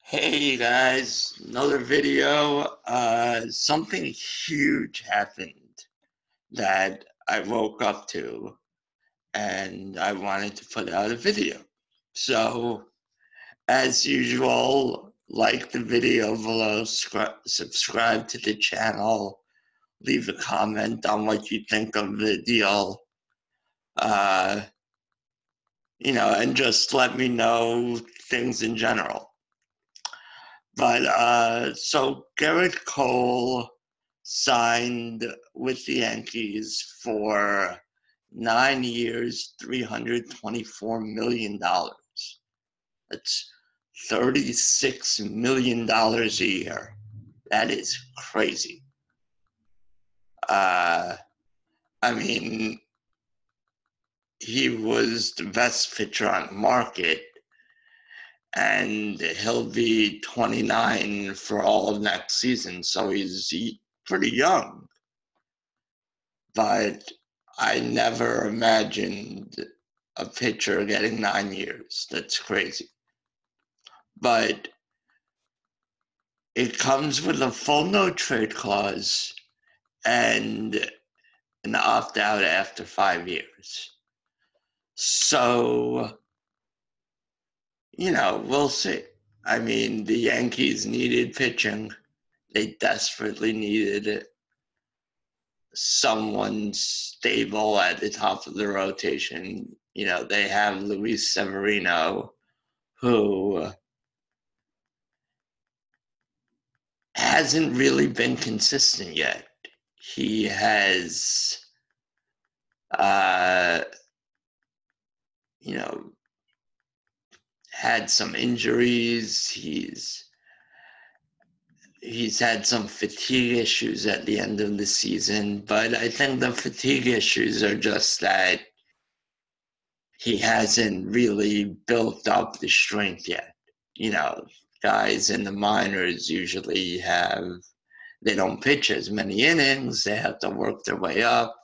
Hey guys, another video. Something huge happened that I woke up to and I wanted to put out a video. So, as usual, like the video below, subscribe to the channel, leave a comment on what you think of the deal, uh, and just let me know things in general. But so Gerrit Cole signed with the Yankees for 9 years, $324 million. That's $36 million a year. That is crazy. Uh, I mean, he was the best pitcher on the market, and he'll be 29 for all of next season, so he's pretty young. But I never imagined a pitcher getting 9 years. That's crazy. But it comes with a full no trade clause and an opt out after 5 years. So, we'll see. I mean, the Yankees needed pitching. They desperately needed someone stable at the top of the rotation. They have Luis Severino, who hasn't really been consistent yet. He has, uh, had some injuries. He's had some fatigue issues at the end of the season, but I think the fatigue issues are just that he hasn't really built up the strength yet. Guys in the minors usually they don't pitch as many innings, they have to work their way up.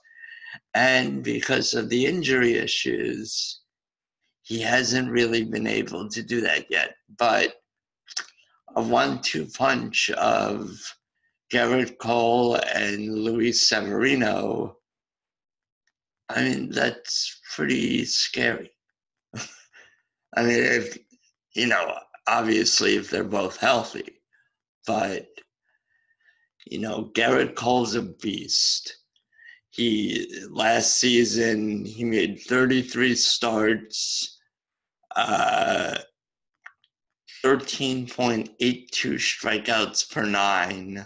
And because of the injury issues, he hasn't really been able to do that yet. But a 1-2 punch of Gerrit Cole and Luis Severino, I mean, that's pretty scary. I mean, if, obviously if they're both healthy, but, Gerrit Cole's a beast. Last season, he made 33 starts, 13.82 strikeouts per nine,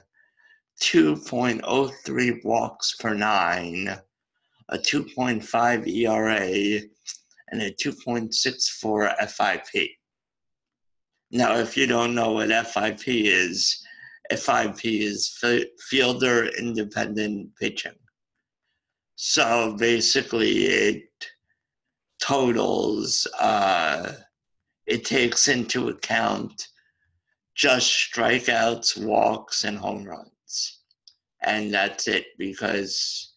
2.03 walks per nine, a 2.5 ERA, and a 2.64 FIP. Now, if you don't know what FIP is fielder independent pitching. So basically, it totals, it takes into account just strikeouts, walks, and home runs. And that's it, because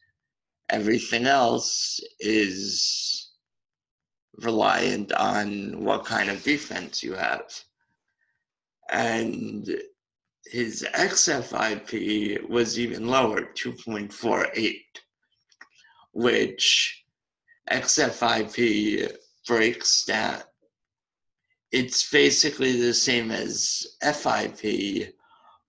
everything else is reliant on what kind of defense you have. And his xFIP was even lower, 2.48, which xFIP breaks down. It's basically the same as FIP,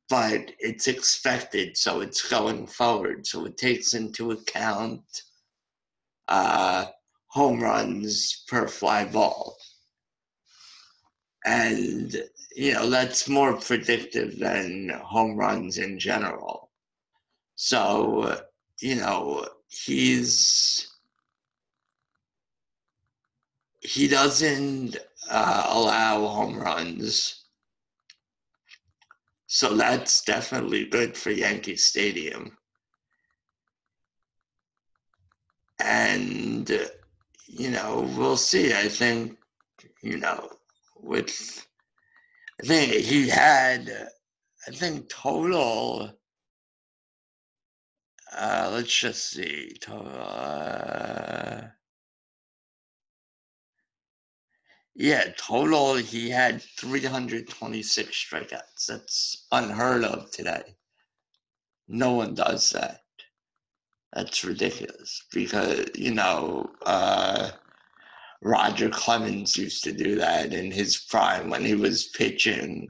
but it's expected, so it's going forward. So it takes into account home runs per fly ball. And, that's more predictive than home runs in general. So, he doesn't allow home runs. So that's definitely good for Yankee Stadium. And, we'll see. I think, I think he had, total, let's just see, total, Yeah, total, he had 326 strikeouts. That's unheard of today. No one does that. That's ridiculous because, Roger Clemens used to do that in his prime when he was pitching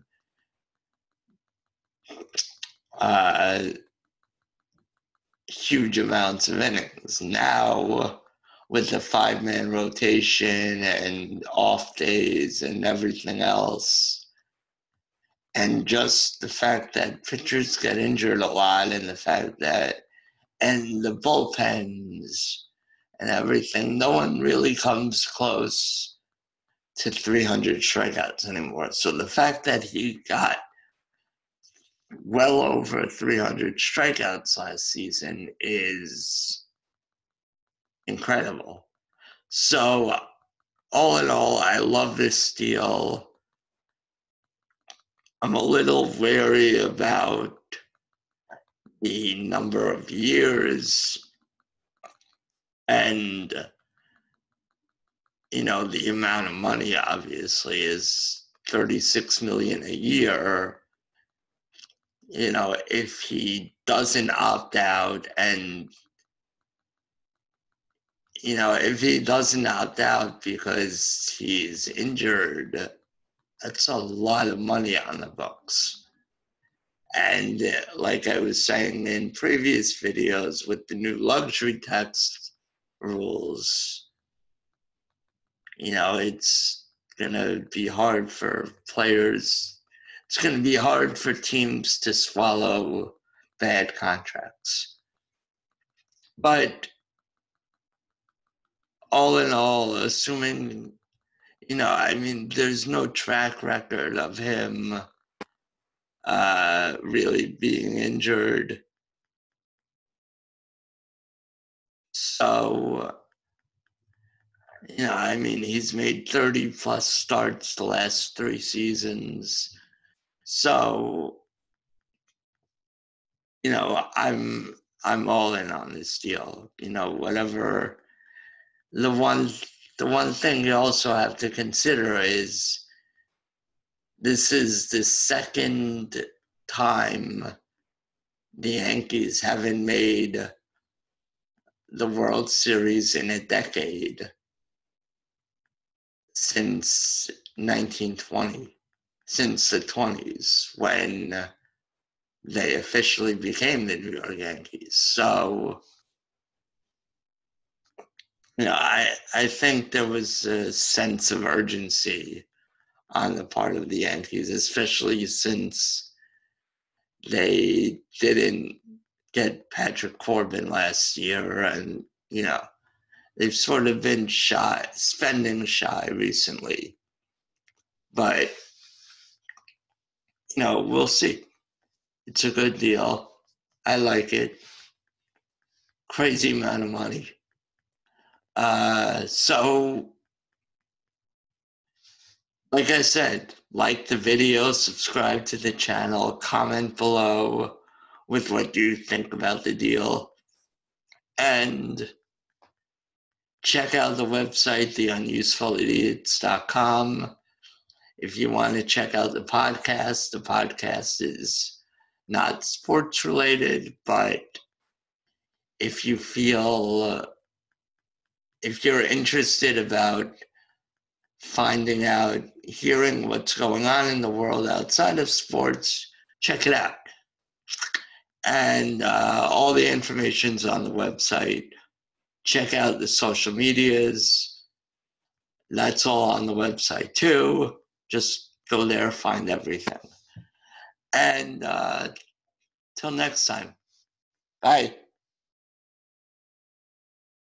huge amounts of innings. Now, with the 5-man rotation and off days and everything else, and just the fact that pitchers get injured a lot, and the fact that, and the bullpens and everything, no one really comes close to 300 strikeouts anymore. So the fact that he got well over 300 strikeouts last season is incredible. So all in all, I love this deal. I'm a little wary about the number of years and, the amount of money obviously is $36 million a year. If he doesn't opt out and, if he doesn't opt out because he's injured, that's a lot of money on the books. And like I was saying in previous videos, with the new luxury tax rules, it's going to be hard for players. It's going to be hard for teams to swallow bad contracts. But all in all, assuming, there's no track record of him really being injured. So, he's made 30 plus starts the last 3 seasons. So, I'm all in on this deal. Whatever. The one thing you also have to consider is this is the second time the Yankees haven't made the World Series in a decade since 1920, since the 20s, when they officially became the New York Yankees. So, I think there was a sense of urgency on the part of the Yankees, especially since they didn't get Patrick Corbin last year, and they've sort of been spending shy recently. But we'll see. It's a good deal. I like it. Crazy amount of money. So, like I said, like the video, subscribe to the channel, comment below with what you think about the deal, and check out the website, theunusefulidiots.com. If you want to check out the podcast is not sports related, but if you feel, if you're interested about finding out, hearing what's going on in the world outside of sports, check it out. And all the information's on the website. Check out the social medias. That's all on the website too. Just go there, find everything. And till next time. Bye.